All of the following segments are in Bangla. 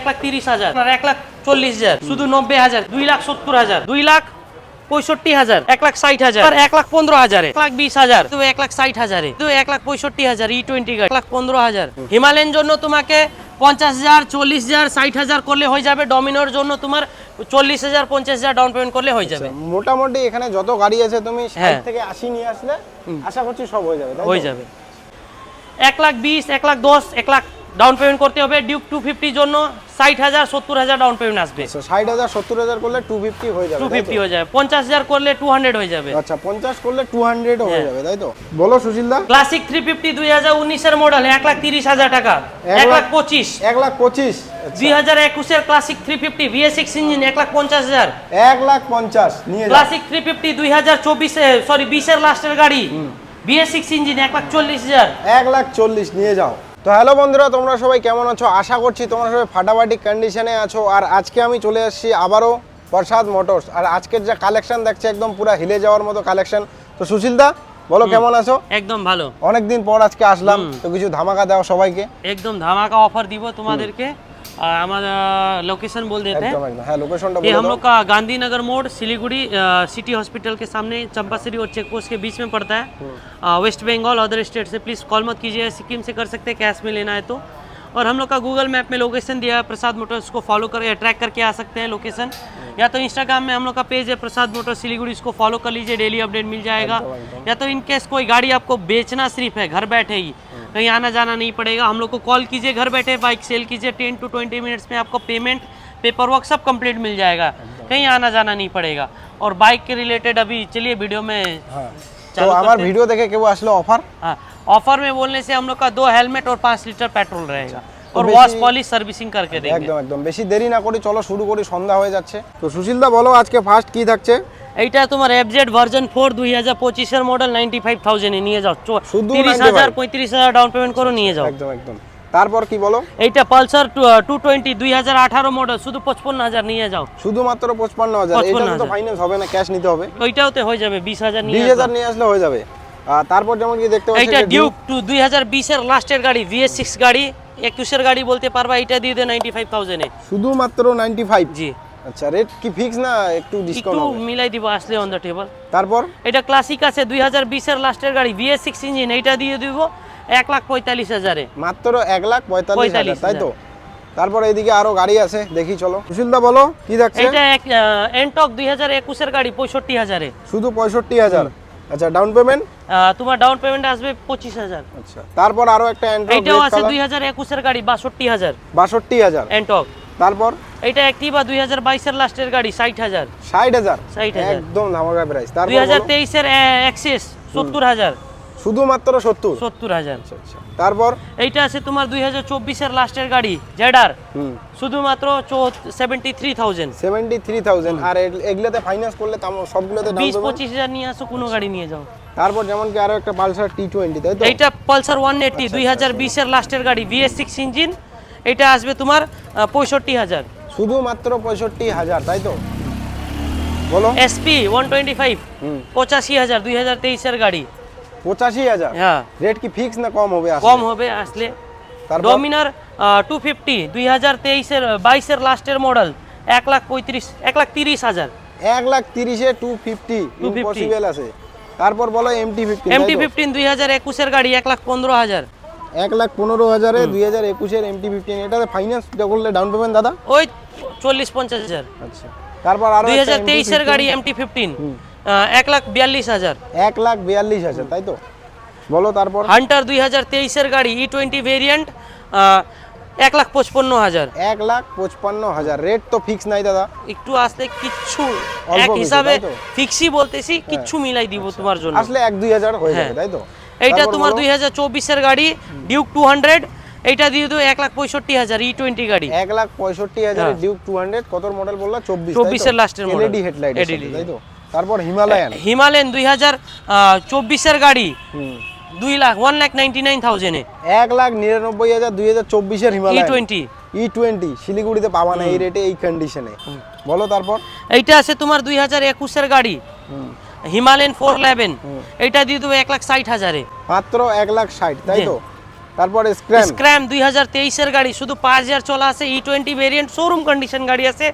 1,30,000 আর 1,40,000 শুধু 90,000 2,70,000 2,65,000 1,60,000 আর 1,15,000 1,20,000 তো 1,60,000 তো 1,65,000 E20 গাড়ি 1,15,000 হিমালয়ের জন্য তোমাকে 50,000 40,000 60,000 করলে হয়ে যাবে। ডমিনোর জন্য তোমার 40,000 50,000 ডাউন পেমেন্ট করলে হয়ে যাবে। মোটামুটি এখানে যত গাড়ি আছে তুমি 60 থেকে 80 নিয়ে আসলে আশা করছি সব হয়ে যাবে। হয়ে যাবে। 1,20,000 1,10,000 1 লাখ ডাউন পেমেন্ট করতে হবে। ডিউক 250 জন্য 60,000 70,000 ডাউন পেমেন্ট আসবে। 60,000 70,000 করলে 250 হয়ে যাবে। 250 হয়ে যাবে। 50,000 করলে 200 হয়ে যাবে। আচ্ছা 50 করলে 200 হয়ে যাবে তাই তো? বলো সুশীল দা। ক্লাসিক 350 2019 এর মডেল 1,30,000 টাকা 1,25,000 1,25,000 2021 এর ক্লাসিক 350 V6 ইঞ্জিন 1,50,000 1,50,000 নিয়ে যাও। ক্লাসিক 350 2020 এর লাস্টের গাড়ি V6 ইঞ্জিন 1,40,000 1,40,000 নিয়ে যাও। তো হ্যালো বন্ধুরা, তোমরা সবাই কেমন আছো? আশা করছি তোমরা সবাই ফাটাফাটি কন্ডিশনে আছো। আর আজকে আমি চলে এসেছি আবারও প্রসাদ মোটরস। আর আজকের যে কালেকশন দেখছে একদম পুরো হিলে যাওয়ার মতো কালেকশন। তো সুশীল দা বলো কেমন আছো? একদম ভালো। অনেকদিন পর আজকে আসলাম, তো কিছু ধামাকা দাও সবাইকে। एकदम धमाका ऑफर দিব তোমাদেরকে। हमारा लोकेशन बोल देते हैं। एकदम हाँ लोकेशनটা ये বলে हम দাও। लोग का गांधीनगर मोड़ सिलीगुड़ी सिटी हॉस्पिटल के सामने चंपासरी और चेक पोस्ट के बीच में पड़ता है। वेस्ट बंगाल अदर स्टेट से प्लीज़ कॉल मत कीजिए, सिक्किम से कर सकते हैं कैश में लेना है तो। और हम लोग का गूगल मैप में लोकेशन दिया है प्रसाद मोटर्स, को फॉलो कर ट्रैक करके आ सकते हैं लोकेशन। या तो इंस्टाग्राम में हम लोग का पेज है प्रसाद मोटर्स सिलीगुड़ी, इसको फॉलो कर लीजिए, डेली अपडेट मिल जाएगा। या तो इन केस कोई गाड़ी आपको बेचना सिर्फ है, घर बैठे ही कहीं आना जाना नहीं पड़ेगा, हम लोग को कॉल कीजिए, घर बैठे बाइक सेल कीजिए, 10 to 20 मिनट्स में आपको पेमेंट पेपर वर्क सब कंप्लीट मिल जाएगा, कहीं आना जाना नहीं पड़ेगा। और बाइक के रिलेटेड अभी चलिए वीडियो में তো আমার ভিডিও দেখে কেউ আসলে অফার? हाँ, ऑफर में बोलने से हम लोग का 2 हेलमेट और 5 लीटर पेट्रोल रहेगा और वॉश पॉलिश सर्विसिंग करके देंगे। একদম একদম বেশি দেরি না করি, চলো শুরু করি, সন্ধ্যা হয়ে যাচ্ছে। তো সুশীল দা বলো আজকে ফার্স্ট কি থাকছে? এইটা তোমার FZ ভার্সন 4 2025 এর মডেল 95,000 এ নিয়ে যাও। শুধু 30,000 35,000 ডাউন পেমেন্ট করে নিয়ে যাও। একদম একদম। তারপর কি বলো? এইটা পালসার 220 2018 মডেল শুধু 55,000 নিয়ে যাও। শুধুমাত্র 55,000। এটা তো ফাইন্যান্স হবে না, ক্যাশ নিতে হবে। ওইটাওতে হয়ে যাবে 20,000 নিয়ে 20,000 নিয়ে আসলে হয়ে যাবে। আর তারপর যেমন কি দেখতে পাচ্ছি এইটা ডিউক 2020 এর লাস্টের গাড়ি VS6 গাড়ি 21 এর গাড়ি বলতে পারবা, এটা দিয়ে দে 95,000 এ শুধুমাত্র 95। জি। আচ্ছা রেট কি ফিক্স না একটু ডিসকাউন্ট একটু হবে? মিলাই দিব আসলে অন দা টেবল। তারপর এটা ক্লাসিক আছে 2020 এর লাস্টের গাড়ি VS6 ইঞ্জিন, এইটা দিয়ে দিব 1,45,000 এ মাত্র 1,45,000 তাই তো? তারপর এইদিকে আরো গাড়ি আছে, দেখি চলো। সুশীল দা বলো কি থাকছে? এটা এনটক 2021 এর গাড়ি 65,000 এ শুধু 65,000। আচ্ছা ডাউন পেমেন্ট? তোমার ডাউন পেমেন্ট আসবে 25,000। আচ্ছা তারপর আরো একটা এন্টক এটাও আছে 2021 এর গাড়ি 62,000 62,000 এনটক। তারপর এটা অ্যাক্টিভা 2022 এর লাস্টের গাড়ি 60,000 60,000 60,000 একদম ধামাকা প্রাইস। তারপর 2023 এর অ্যাক্সেস 70,000 শুধুমাত্র 70,000। আচ্ছা তারপর এইটা আছে তোমার 2024 এর লাস্টের গাড়ি জেডার শুধুমাত্র 73,000 73,000। আর এগুলাতে ফাইন্যান্স করলে সবগুলোতে দাম 20-25,000 নিয়ে আসো, কোনো গাড়ি নিয়ে যাও। তারপর যেমন কি আরো একটা পালসার T20 তাই তো? এইটা পালসার 180 2020 এর লাস্টের গাড়ি VS6 ইঞ্জিন, এটা আসবে তোমার 65,000 শুধুমাত্র 65,000 তাই তো? বলো। SP 125 85,000 2023 এর গাড়ি 85,000। হ্যাঁ। রেট কি ফিক্স না কম হবে আসলে? কম হবে আসলে। তারপর ডমিনার 250 2023 এর 22 এর লাস্টের মডেল 1,30,000 1,30,000 এ 250 ইম্পসিবল আছে। তারপর বলো MT15 MT15 2021 এর গাড়ি 1,15,000 1,15,000 এ 2021 এর MT15। এটাতে ফাইন্যান্স করলে ডাউন পেমেন্ট দাদা ওই 40-50,000। আচ্ছা তারপর আরো 2023 এর গাড়ি MT15 1,42,000 1,42,000 তাই তো? বলো তারপর। হান্টার 2023 এর গাড়ি E20 ভেরিয়েন্ট 1,55,000 1,55,000। রেট তো ফিক্স নাই দাদা, একটু আসলে কিচ্ছু অল্প এক কিছু, হিসাবে তাই তো? ফিক্সই বলতেছি, কিচ্ছু মিলাই দিব তোমার জন্য। আসলে 1-2,000 হয়ে যাবে তাই তো? এইটা তারপর তোমার বলো। 2024 এর গাড়ি ডিউক 200, এইটা দিয়ে দিও 1,65,000 E20 গাড়ি 1,65,000 এর ডিউক 200। কত মডেল বললা? 24 এর লাস্টের মডেল LED হেডলাইট তাই তো? তারপর হিমালয়ান 2024 এর গাড়ি 1,99,000 এ 1,99,000 2024 এর হিমালয়ান E20 E20 শিলিগুড়িতে পাবা না এই রেটে এই কন্ডিশনে। বলো তারপর। এইটা আছে তোমার 2021 এর গাড়ি হিমালয়ান 411, এইটা দিয়ে দেবো 1,60,000 এ মাত্র 1,60,000 তাই তো? তারপর স্ক্র্যাম স্ক্র্যাম 2023 এর গাড়ি, শুধু 5000 চলা আছে, E20 ভেরিয়েন্ট শোরুম কন্ডিশন গাড়ি আছে,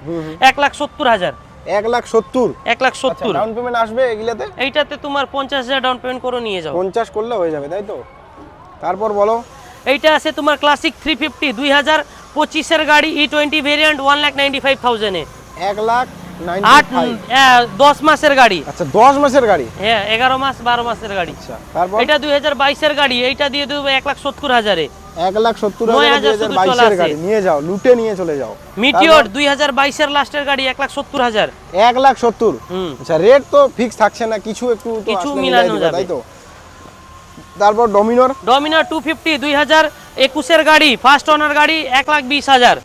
1,70,000। 1,70,000 1,70,000 ডাউন পেমেন্ট আসবে এগুলাতে? এইটাতে তোমার 50,000 ডাউন পেমেন্ট করে নিয়ে যাও। 50 করলে হয়ে যাবে, তাই তো? তারপর বলো। এইটা আছে তোমার ক্লাসিক 350 2025 এর গাড়ি, E20 ভেরিয়েন্ট, 1,95,000 এ। 1,95,000 10 মাসের গাড়ি। আচ্ছা 10 মাসের গাড়ি? হ্যাঁ 11 মাস 12 মাসের গাড়ি। আচ্ছা তারপর? এটা 2022 এর গাড়ি, এইটা দিয়ে দেবো 1,70,000 এ। 1,70,000 শুধু 2022 চলা এর আছে। গাড়ি নিয়ে যাও, লুটে নিয়ে চলে যাও। মিটিওর 2022 এর লাস্টের গাড়ি, 1,70,000। 1,70,000 হুম। আচ্ছা রেট তো ফিক্স থাকছে না, কিছু একটু তো কিছু আসলে মিলানো মিলাই দিবে, যাবে। তাই তো? তারপর ডমিনর? ডমিনার 250 2021 এর গাড়ি, ফার্স্ট ওনার গাড়ি, 1,20,000।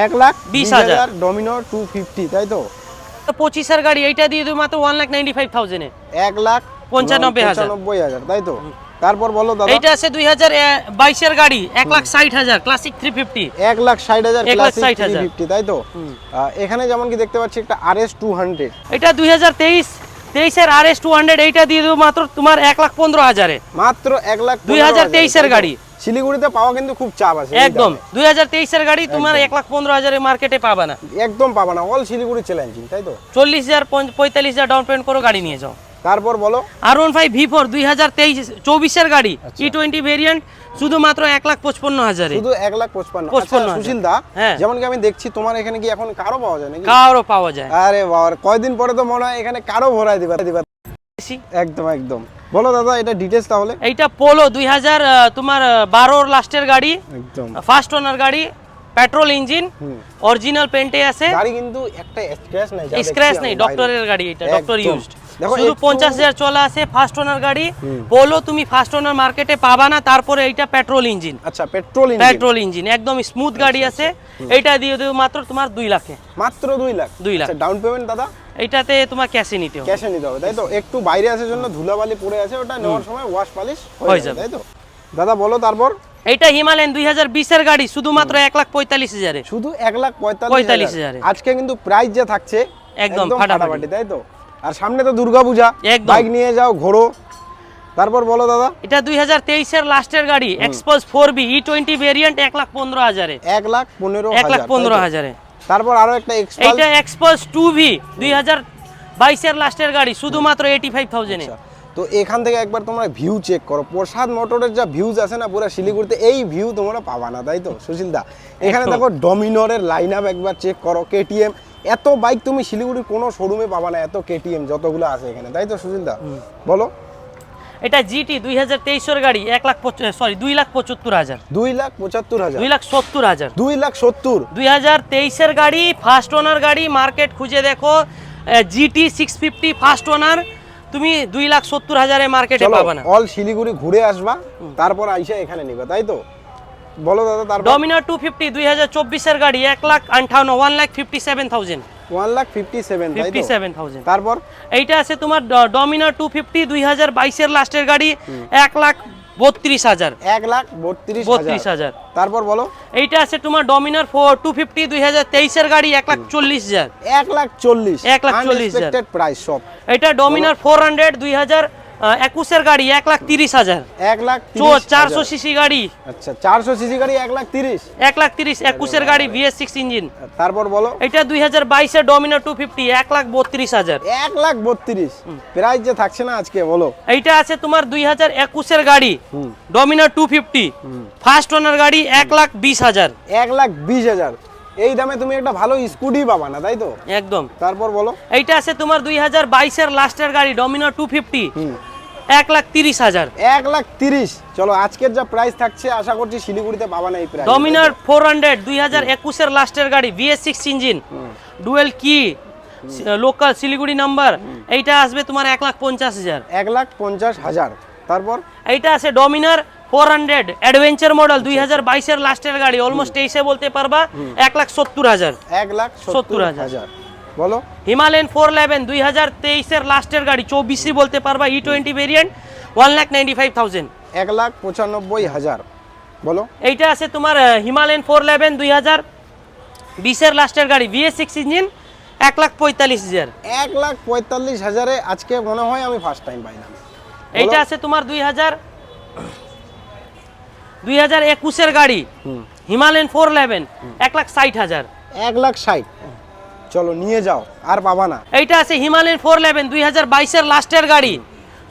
1,20,000 ডমিনর 250, তাই তো? 25 এর গাড়ি, এইটা দিয়ে দেবো মাত্র 1,95,000 এ। 1,95,000, তাই তো? তারপর বলো দাদা। এইটা আছে 2022 এর গাড়ি, 1,60,000 ক্লাসিক 350। 1,60,000 ক্লাসিক 1,60,000 350, তাই তো? এখানে যেমন কি দেখতে পাচ্ছি একটা RS 200, এটা 2023 এর RS 200, এইটা দিয়ে দেবো মাত্র তোমার 1,15,000 এ। মাত্র 1,15,000 2023 এর গাড়ি। শিলিগুড়িতে পাওয়া কিন্তু খুব চাপ আছে এই একদম দামে। 2023 এর গাড়ি তোমার 1,15,000 এ মার্কেটে পাবা না। একদম পাবা না, অল শিলিগুড়ি চ্যালেঞ্জিং, তাই তো? 40,000 45,000 ডাউন পেমেন্ট করো, গাড়ি নিয়ে যাও। তারপর বলো। R15 V4 2023-24 এর গাড়ি, E20 ভেরিয়েন্ট, শুধুমাত্র 1,55,000 এ। শুধু 1,55,000। 55,000 আচ্ছা সুশীল দা, হ্যাঁ। যেমন কি আমি দেখছি তোমার এখানে কি এখন কারো পাওয়া যায় নাকি? কারও পাওয়া যায়। আরে বাবা, কয়দিন পরে তো মনে হয় এখানে কারো ভরাই দিবা। বেশি। একদম একদম। বলো দাদা এটা ডিটেইলস তাহলে। এইটা পোলো 2000 তোমার 12 লাস্টের গাড়ি, একদম ফার্স্ট ওনার গাড়ি, পেট্রোল ইঞ্জিন, হুম। অরিজিনাল পেন্টে আছে, গাড়ি কিন্তু একটা স্ক্র্যাচ নাই, যা স্ক্র্যাচ দেখছি নেই, আমি ডক্টরের বাইরে। গাড়ি, এটা ডক্টর একদম। ইউজড। দেখো শুধু একটু- 50,000 চলা আছে, ফার্স্ট ওনার গাড়ি। পোলো তুমি ফার্স্ট ওনার মার্কেটে পাবা না, তারপরে এইটা পেট্রোল ইঞ্জিন। আচ্ছা পেট্রোল ইঞ্জিন। পেট্রোল ইঞ্জিন একদম স্মুথ গাড়ি আছে। এইটা দিয়ে দেবো মাত্র তোমার 2 লাখে। মাত্র 2 লাখ? 2 লাখ। আচ্ছা ডাউন পেমেন্ট দাদা? এইটাতে তোমার ক্যাশে নিতে হবে। ক্যাশে নিতে হবে, তাই তো? একটু বাইরে আসার জন্য ধুলাবালি পড়ে আছে, ওটা নেওয়ার সময় ওয়াশ পলিশ হয়ে হয়ে যাবে। যাবে, তাই তো? দাদা বলো তারপর। এইটা হিমালয়ান 2020 এর গাড়ি, শুধুমাত্র 1,45,000 এ। শুধু 1,45,000। 45,000 আজকে কিন্তু প্রাইস যে থাকছে একদম ফাটাফাটি, ফাটাফাটি। তাই তো? আর সামনে তো দুর্গাপূজা, একদম। বাইক নিয়ে যাও, ঘোরো। তারপর বলো দাদা। এটা 2023 এর লাস্টের গাড়ি, এক্সপালস 4B E20 ভেরিয়েন্ট, 1,15,000 এ। 1,15,000। 1,15,000 এ। তারপর আরো একটা এক্সপালস। এইটা এক্সপালস 2V 2022 এর লাস্টের গাড়ি, শুধুমাত্র 85,000 এ। তো এখান থেকে একবার তোমরা ভিউ চেক করো, প্রসাদ মোটরের যা ভিউজ আছে না পুরো শিলিগুড়িতে, এই ভিউ তোমরা পাবা না, তাই তো সুশীল দা? এখানে একদম। দেখো ডমিনরের লাইন আপ একবার চেক করো, KTM, এত বাইক তুমি শিলিগুড়ির কোনো শোরুমে পাবা না, এত KTM যতগুলো আছে এখানে, তাই তো সুশীল দা? বলো। এটা GT 2023 এর গাড়ি, 2,75,000। 2,75,000। 2,70,000। 2,70,000। 2023 এর গাড়ি, ফার্স্ট ওনার গাড়ি, মার্কেট খুঁজে দেখো, GT 650 ফার্স্ট ওনার, তুমি 2,70,000 এ মার্কেটে চলো পাবা না। অল শিলিগুড়ি ঘুরে আসবা, তারপর আইসা এখানে নিবা, তাই তো? বলো দাদা তারপর। ডমিনার 250 2024 এর গাড়ি, 1,58,000 1,57,000। 1,57,000, তাই তো? 57,000। তারপর এইটা আছে তোমার ডমিনার 250 2022 এর লাস্টের গাড়ি, 1,32,000। 1,32,000। তারপর বলো। এইটা আছে তোমার ডমিনার 250 2023 এর গাড়ি, 1,40,000। 1,40,000। 1,40,000 আনএক্সপেক্টেড প্রাইস সব। এটা ডমিনার 400 2021 এর গাড়ি, 1,30,000। 1,30,000। 400 সিসি গাড়ি, আচ্ছা 400 সিসি গাড়ি 1,30,000। 1,30,000 21 এর গাড়ি, VS6 ইঞ্জিন। তারপর বলো। এটা 2022 এর ডমিনার 250, 1,32,000। 1,32,000। প্রাইস যে থাকছে না আজকে, বলো। এইটা আছে তোমার 2021 এর গাড়ি, ডমিনার 250 ফার্স্ট ওনার গাড়ি, 1,20,000। 1,20,000। এই দামে তুমি একটা ভালো স্কুটি পাবা না, তাই তো? একদম। তারপর বলো। এইটা আছে তোমার 2022 এর লাস্টের গাড়ি, ডমিনার 250, 1,30,000। 1,30,000। চলো আজকের যা প্রাইস থাকছে আশা করছি শিলিগুড়িতে পাবা না এই প্রাইস। ডমিনার 400 2021 এর লাস্টের গাড়ি, VS6 ইঞ্জিন, ডুয়েল কি, লোকাল শিলিগুড়ি নাম্বার, এইটা আসবে তোমার 1,50,000। 1,50,000। তারপর এইটা আছে ডমিনার 400 অ্যাডভেঞ্চার মডেল 2022 এর লাস্টের গাড়ি, অলমোস্ট 23 বলতে পারবা, 1,70,000। 1,70,000। বলো। হিমালয়ান 411 2023 এর লাস্টের গাড়ি, 24 বলতে পারবা, E20 ভেরিয়েন্ট, 1,95,000। 1,95,000। বলো। এইটা আছে তোমার হিমালয়ান 411 2020 এর লাস্টের গাড়ি, VS6 ইঞ্জিন, 1,45,000। 1,45,000 আজকে মনে হয় আমি ফার্স্ট টাইম পাইলাম। এইটা আছে তোমার 2021 গাড়ি হিমালয়ান 411 1,60,000। 1,60,000 চলো নিয়ে যাও, আর পাবা না। এইটা আছে হিমালয়ান 411 2022 লাস্টের গাড়ি,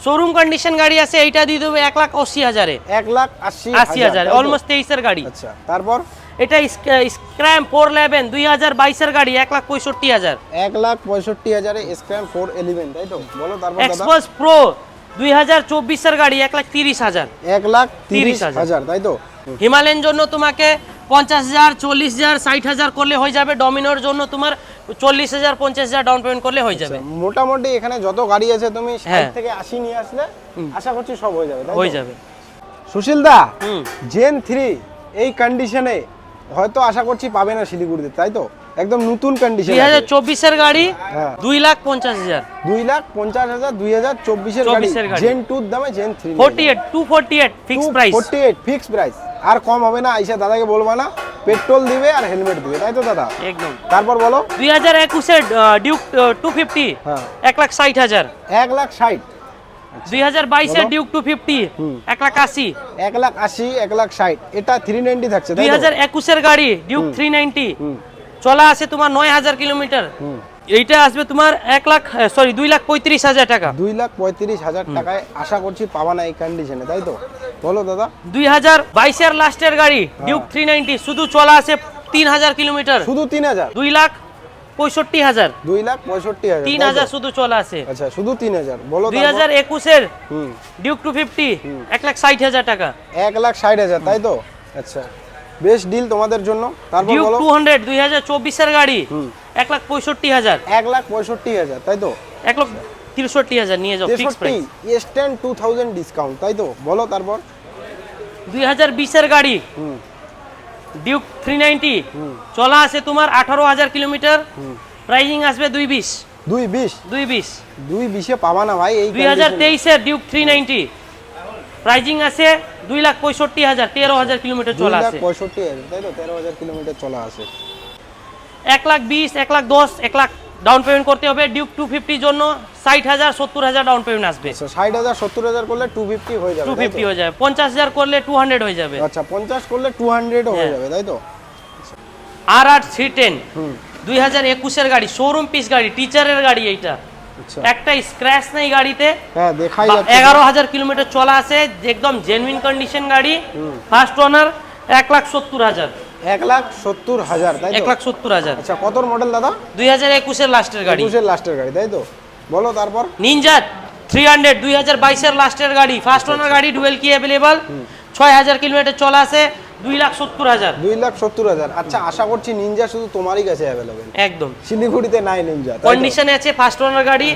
শোরুম কন্ডিশন গাড়ি আছে, এইটা দিয়ে দেবে 1,80,000 এ। 1,80,000 অলমোস্ট 23 গাড়ি। আচ্ছা তারপর এটা স্ক্র্যাম 411 2022 গাড়ি 1,65,000। 1,65,000 এ স্ক্র্যাম 411 তাই তো? বলো তারপর দাদা। এক্সপোজ প্রো 2024 গাড়ি 1,30,000। 1,30,000 তাই তো? হিমালয়ের জন্য তোমাকে 50,000 40,000 60,000 করলে হয়ে যাবে। ডমিনোর জন্য তোমার 40,000 50,000 ডাউন পেমেন্ট করলে হয়ে যাবে। মোটামুটি এখানে যত গাড়ি আছে তুমি 60 হ্যাঁ। থেকে 80 নিয়ে আসলে আশা করছি সব হয়ে যাবে তাই তো? হয়ে যাবে। সুশীল দা, হুম। জেন 3 এই কন্ডিশনে হয়তো আশা করছি পাবে না শিলিগুড়িতে তাই তো? একদম নতুন কন্ডিশন 2024 গাড়ি হ্যাঁ। 2,50,000। 2,50,000 2024 গাড়ি 24 গাড়ি। জেন 2 দামে Zen 3 248 fix price. 48 fix price, আর কম হবে না। আইসা দাদাকে বলবা না, পেট্রোল দিবে আর হেলমেট দিবে তাই তো দাদা? একদম। তারপর বলো। 2021 ডিউক 250 হ্যাঁ। 1,60,000। 1,60,000 2022 ডিউক 250 1,80,000। 1,80,000 1,60,000 এটা 390 থাকছে তাই তো? 2021 গাড়ি ডিউক 390 চলা আছে তোমার 9,000 কিলোমিটার। এইটা আসবে তোমার 2,35,000 টাকা। 2,35,000 টাকায় আশা করছি পাবা না এই কন্ডিশনে তাই তো? বলো দাদা। 2022 লাস্টের গাড়ি ডিউক 390 শুধু চলা আছে 3,000 কিলোমিটার। শুধু 3,000? 2,65,000। 2,65,000 3,000 শুধু চলা আছে। আচ্ছা শুধু 3,000। বলো 2021 হুম ডিউক 250 1,60,000 টাকা। 1,60,000 তাই তো? আচ্ছা বেশ ডিল তোমাদের জন্য। তারপর ডিউক বলো। 200 2024 গাড়ি 1,65,000। 1,65,000 তাই তো? 1,63,000 নিয়ে যাও ফিক্স প্রাইস। S10 2000 ডিসকাউন্ট তাই তো? বলো তারপর। 2020 গাড়ি ডিউক 390 চলা আছে তোমার 18,000 কিলোমিটার। প্রাইসিং আসবে 220। 220 পাবা না ভাই এই 2023 ডিউক 390 প্রাইসিং আছে 2,65,000 13,000 কিলোমিটার চলা আছে। 2,65,000 তাই তো? 13,000 কিলোমিটার চলা আছে। 1,20,000 1,10,000 1 লাখ ডাউন পেমেন্ট করতে হবে। ডিউক 250 জন্য 60,000 70,000 ডাউন পেমেন্ট আসবে। আচ্ছা 60,000 70,000 করলে 250 হয়ে যাবে। 250 হয়ে যাবে। 50,000 করলে 200 হয়ে যাবে। আচ্ছা 50 করলে 200 হয়ে হ্যাঁ। যাবে তাই তো? RR 310 2021 গাড়ি শোরুম পিস গাড়ি টিচারের গাড়ি এইটা। আচ্ছা একটা স্ক্র্যাচ নেই গাড়িতে। হ্যাঁ দেখাই যাচ্ছে। 11,000 কিলোমিটার চলা আছে, একদম জেনুইন কন্ডিশন গাড়ি। First owner 1,70,000। 1,70,000 তাই তো? 1,70,000। আচ্ছা কতর মডেল দাদা? 2021 লাস্টের গাড়ি। 21 লাস্টের গাড়ি তাই তো? বলো তারপর। নিনজা 300 2022 লাস্টের গাড়ি, ফার্স্ট ওনার গাড়ি, ডুয়েল কি अवेलेबल। 6,000 কিলোমিটার চলা আছে, 2,70,000। 2,70,000। আচ্ছা আশা করছি নিনজা শুধু তোমারই কাছে অ্যাভেলেবেল, একদম শিলিগুড়িতে নাই নিনজা। কন্ডিশনে আছে, ফার্স্ট ওনার গাড়ি।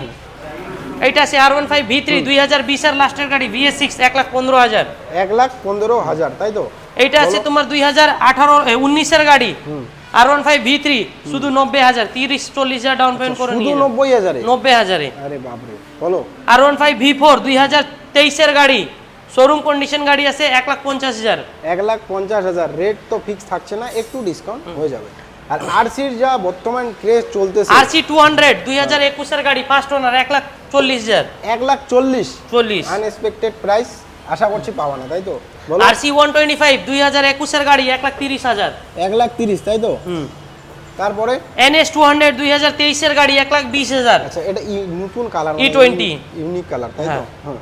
এইটা আছে R15 V3 2020 লাস্টের গাড়ি VS6 1,15,000। 1,15,000 তাই তো? এইটা আছে তোমার 2019 গাড়ি R15 V3 শুধু 90,000 30-40,000 ডাউন পেমেন্ট করে শুধু নিয়ে 90,000 এ? 90,000 এ। আরে বাপ রে। বলো। R15 V4 2023 গাড়ি শোরুম কন্ডিশন গাড়ি আছে 1,50,000। 1,50,000 রেট তো ফিক্স থাকছে না, একটু ডিসকাউন্ট হয়ে যাবে। আর আরসির যা বর্তমান ক্রেজ চলতেছে, RC 200 2021 গাড়ি ফার্স্ট ওনার 1,40,000। 1,40,000 আনএক্সপেক্টেড প্রাইস, আশা করছি পাওয়া না তাই তো? বলো। RC 125 2021 গাড়ি 1,30,000। 1,30,000 তাই তো? তারপরে NS 200 2023 গাড়ি 1,20,000। আচ্ছা এটা নতুন কালার, E20 ইউনিক কালার তাই তো? হ্যাঁ। হ্যাঁ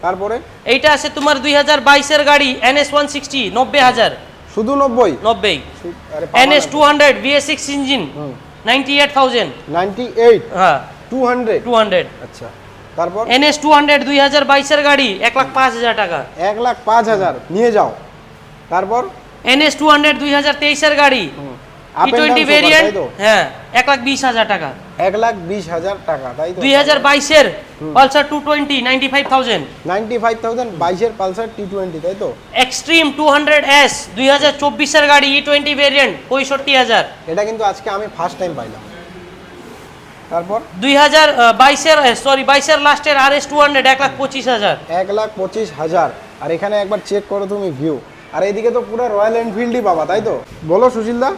তারপরে এইটা আছে তোমার 2022 গাড়ি NS 160 90,000। শুধু 90? 90। আরে পাওয়া NS না। 200 VS6 ইঞ্জিন 98,000। 98 হ্যাঁ 200 200। আচ্ছা তারপর NS 200 2022 গাড়ি 1,05,000 টাকা। 1,05,000 নিয়ে যাও। তারপর NS 200 2023 গাড়ি Up and down E20 sofa, variant তাই তো? হ্যাঁ 1,20,000 টাকা। 1,20,000 টাকা তাই তো? 2022 পালসার 220 95,000। 95,000 22 পালসার T20 তাই তো? এক্সট্রিম 200S 2024 গাড়ি E20 ভেরিয়েন্ট 65,000। এটা কিন্তু আজকে আমি ফার্স্ট টাইম পাইলাম। তারপর 22 লাস্টের RS 200 1,25,000। 1,25,000। আর এখানে একবার চেক করো তুমি ভিউ, আর এইদিকে তো পুরো রয়্যাল এনফিল্ডই পাবা তাই তো? বলো সুশীল দা।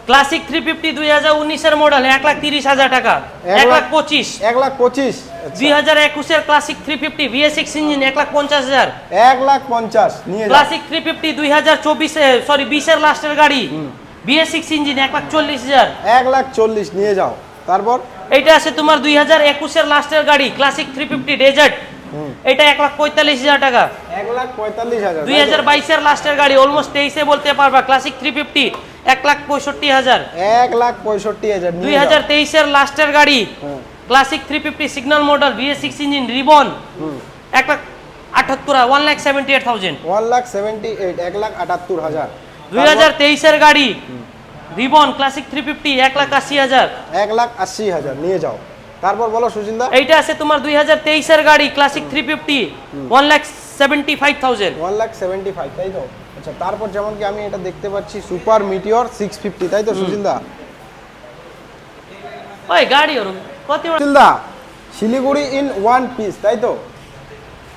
ক্লাসিক 350 2019 এর মডেল 1,30,000 টাকা, 1,25,000। 1,25,000। 2021 এর ক্লাসিক 350 V6 ইঞ্জিন 1,50,000। 1,50,000 নিয়ে যাও। ক্লাসিক 350 20 এর লাস্টের গাড়ি V6 ইঞ্জিন 1,40,000। 1,40,000 নিয়ে যাও। তারপর এটা আছে তোমার 2021 এর লাস্টের গাড়ি ক্লাসিক 350 ডেজার্ট, এটা 1,45,000 টাকা। 1,45,000। 2022 এর লাস্টের গাড়ি অলমোস্ট 23 এ বলতে পারবা, ক্লাসিক 350 1,65,000। 1,65,000 নিয়ে যাও। 2023 এর লাস্টের গাড়ি classic 350 signal model V6 engine ribbon 1,78,000 1,78,000। 1,78,000 1,78,000। 2023 এর গাড়ি রিবন ক্লাসিক 350 1,80,000। 1,80,000 নিয়ে যাও। তারপর বলো সুচিন দা। এইটা আছে তোমার 2023 এর গাড়ি ক্লাসিক 350 1,75,000। 1,75,000 তাই তো? আচ্ছা, তারপর যেমন কি আমি এটা দেখতে পাচ্ছি সুপার মিটিওর 650 তাই তো সুচিন দা? ওই গাড়ি ওর কত সুচিন দা, শিলিগুড়ি ইন ওয়ান পিস তাই তো?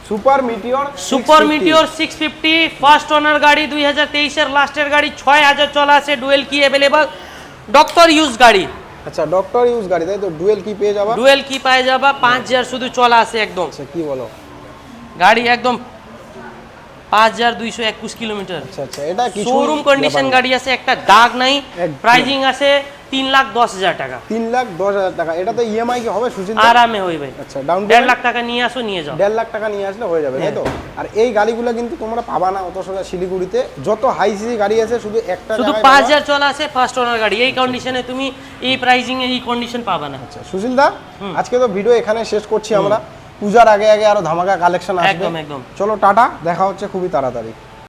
Super meteor super meteor 650 first owner গাড়ি 2023 এর লাস্টের গাড়ি 6,000 চলা আছে, ডুয়েল কি अवेलेबल, ডক্টর ইউজ গাড়ি। আচ্ছা, ডক্টর ইউজ গাড়ি তাই তো? ডুয়েল কি পেয়ে যাবা? ডুয়েল কি পায়ে যাবা, 5,000 শুধু চলা আছে একদম। আচ্ছা, কি বলো? গাড়ি একদম 5,221 কিলোমিটার। আচ্ছা আচ্ছা, এটা কি শোরুম কন্ডিশন গাড়ি আছে, একটা দাগ নাই। একদম। প্রাইজিং আছে 3,10,000 টাকা। 3,10,000 টাকা। এটা তো ইএমআই কি হবে সুচিন দা? আরামে হই ভাই। আচ্ছা, ডাউন 1.5 লাখ টাকা নিয়ে আসো, নিয়ে যাও। 1.5 লাখ টাকা নিয়ে আসলে হয়ে যাবে তাই তো? আর এই গাড়িগুলো কিন্তু তোমরা পাবা না অত সোজা শিলিগুড়িতে। যত হাই সিসি গাড়ি আছে শুধু একটা শুধু জায়গায় 5,000 চলা আছে ফার্স্ট ওনার গাড়ি, এই কন্ডিশনে তুমি এই প্রাইজিং এ এই কন্ডিশন পাবা না। আচ্ছা সুশীল দা, আজকে তো ভিডিও এখানে শেষ করছি আমরা। পূজার আগে আগে আরো ধামাকা কালেকশন আসবে। একদম একদম। চলো টাটা, দেখা হচ্ছে খুবই তাড়াতাড়ি।